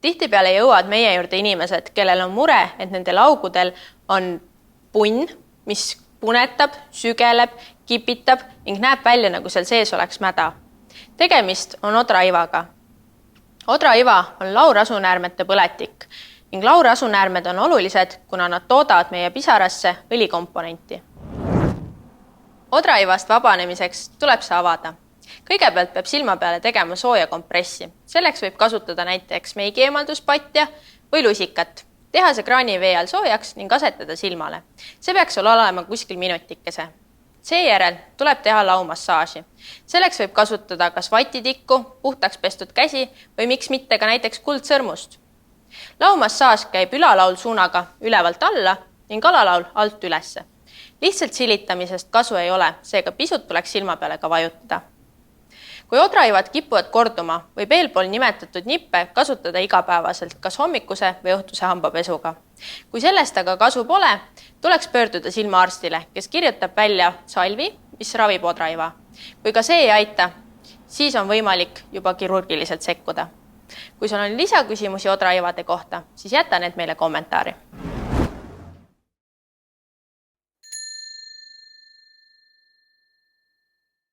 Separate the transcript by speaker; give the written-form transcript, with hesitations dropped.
Speaker 1: Tihtipeale jõuavad meie juurde inimesed, kellel on mure, et nendel augudel on punn, mis punetab, sügeleb, kipitab ning näeb välja, nagu seal sees oleks mäda. Tegemist on odraivaga. Odraiva on laurasunäärmete põletik ning laurasunäärmed on olulised, kuna nad toodavad meie pisarasse õlikomponenti. Odraivast vabanemiseks tuleb see avada. Kõigepealt peab silma peale tegema sooja kompressi. Selleks võib kasutada näiteks meigieemalduspatja või lusikat. Teha see kraanivee all soojaks ning asetada silmale. See peaks olema kuskil minutikese. Seejärel tuleb teha laumassaaži. Selleks võib kasutada kas vatitikku, puhtaks pestud käsi või miks mitte ka näiteks kuldsõrmust. Laumassaaž käib ülalaul suunaga ülevalt alla ning alalaul alt ülesse. Lihtsalt silitamisest kasu ei ole, seega pisut tuleks silma peale ka vajutada. Kui odraivad kipuvad korduma, võib eelpool nimetatud nippe kasutada igapäevaselt kas hommikuse või õhtuse hambapesuga. Kui sellest aga kasu pole, tuleks pöörduda silmaarstile, kes kirjutab välja salvi, mis ravib odraiva. Kui ka see ei aita, siis on võimalik juba kirurgiliselt sekkuda. Kui sul on lisaküsimusi odraivade kohta, siis jäta need meile kommentaari.